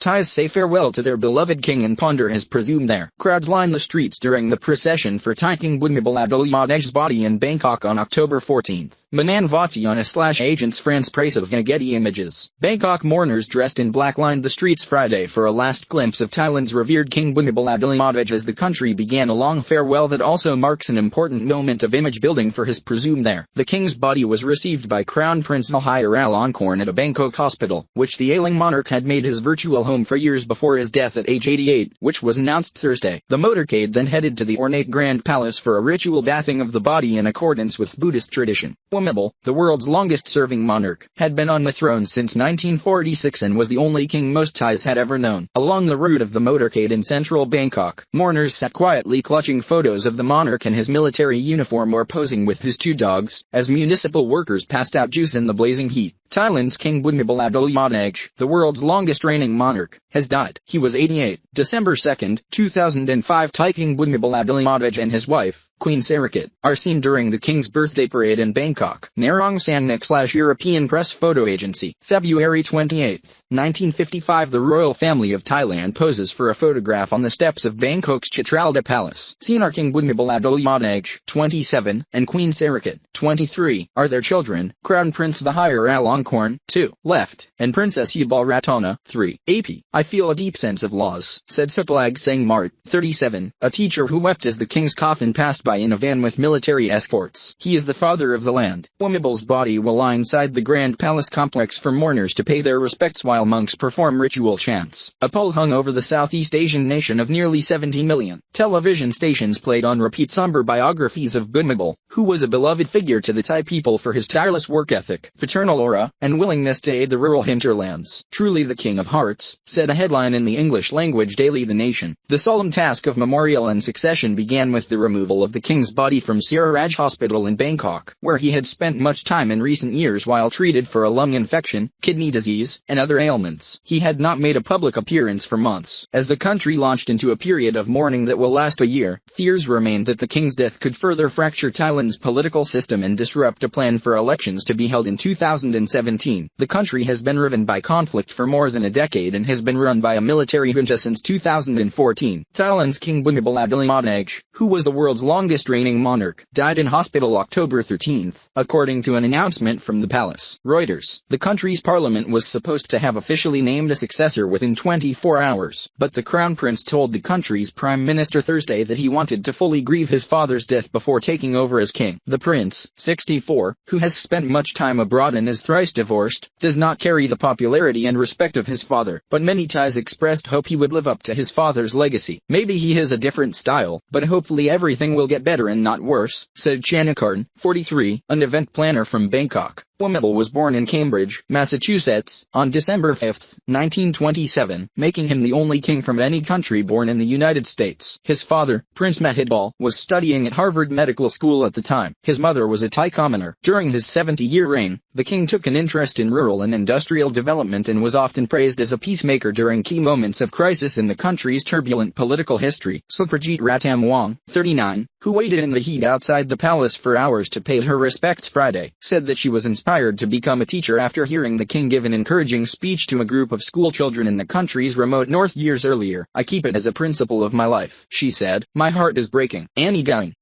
Thais say farewell to their beloved king and ponder his presumed heir. Crowds line the streets during the procession for Thai King Bhumibol Adulyadej's body in Bangkok on October 14. Manan Vatsyayana / Agence France-Presse of Getty Images. Bangkok mourners dressed in black lined the streets Friday for a last glimpse of Thailand's revered King Bhumibol Adulyadej as the country began a long farewell that also marks an important moment of image building for his presumed heir. The king's body was received by Crown Prince Vajiralongkorn at a Bangkok hospital, which the ailing monarch had made his virtual home for years before his death at age 88, which was announced Thursday. The motorcade then headed to the ornate Grand Palace for a ritual bathing of the body in accordance with Buddhist tradition. Bhumibol, the world's longest-serving monarch, had been on the throne since 1946 and was the only king most Thais had ever known. Along the route of the motorcade in central Bangkok, mourners sat quietly clutching photos of the monarch in his military uniform or posing with his two dogs, as municipal workers passed out juice in the blazing heat. Thailand's King Bhumibol Adulyadej, the world's longest reigning monarch, has died. He was 88. December 2, 2005. Thai King Bhumibol Adulyadej and his wife, Queen Sarakat, are seen during the king's birthday parade in Bangkok. Narong Sangnik / European Press Photo Agency. February 28, 1955. The royal family of Thailand poses for a photograph on the steps of Bangkok's Chitralda Palace. Seen are King Bhumibol Adulyadej, 27, and Queen Sarakat, 23, are their children, Crown Prince Vajiralongkorn, 2, left, and Princess Yubal Ratana, 3. AP. I feel a deep sense of loss, said Suplag Sang Mart, 37, a teacher who wept as the king's coffin passed by in a van with military escorts. He is the father of the land. Bhumibol's body will lie inside the Grand Palace complex for mourners to pay their respects while monks perform ritual chants. A poll hung over the Southeast Asian nation of nearly 70 million. Television stations played on repeat somber biographies of Bhumibol, who was a beloved figure to the Thai people for his tireless work ethic, paternal aura, and willingness to aid the rural hinterlands. Truly the King of Hearts, said a headline in the English-language daily The Nation. The solemn task of memorial and succession began with the removal of the king's body from Siraj Hospital in Bangkok, where he had spent much time in recent years while treated for a lung infection, kidney disease, and other ailments. He had not made a public appearance for months. As the country launched into a period of mourning that will last a year, fears remained that the king's death could further fracture Thailand's political system and disrupt a plan for elections to be held in 2017. The country has been riven by conflict for more than a decade and has been run by a military junta since 2014. Thailand's King Bhumibol Adulyadej, who was the world's longest reigning monarch, died in hospital October 13, according to an announcement from the palace. Reuters. The country's parliament was supposed to have officially named a successor within 24 hours, but the Crown Prince told the country's Prime Minister Thursday that he wanted to fully grieve his father's death before taking over as king. The prince, 64, who has spent much time abroad and is thrice divorced, does not carry the popularity and respect of his father, but many Thais expressed hope he would live up to his father's legacy. Maybe he has a different style, but hopefully everything will get better and not worse, said Chanakarn, 43, an event planner from Bangkok. Bhumibol was born in Cambridge, Massachusetts, on December 5, 1927, making him the only king from any country born in the United States. His father, Prince Mahidol, was studying at Harvard Medical School at the time. His mother was a Thai commoner. During his 70-year reign, the king took an interest in rural and industrial development and was often praised as a peacemaker during key moments of crisis in the country's turbulent political history. Suprajit Ratamwong, 39, who waited in the heat outside the palace for hours to pay her respects Friday, said that she was inspired to become a teacher after hearing the king give an encouraging speech to a group of school children in the country's remote north years earlier. I keep it as a principle of my life, she said. My heart is breaking. Annie Gown.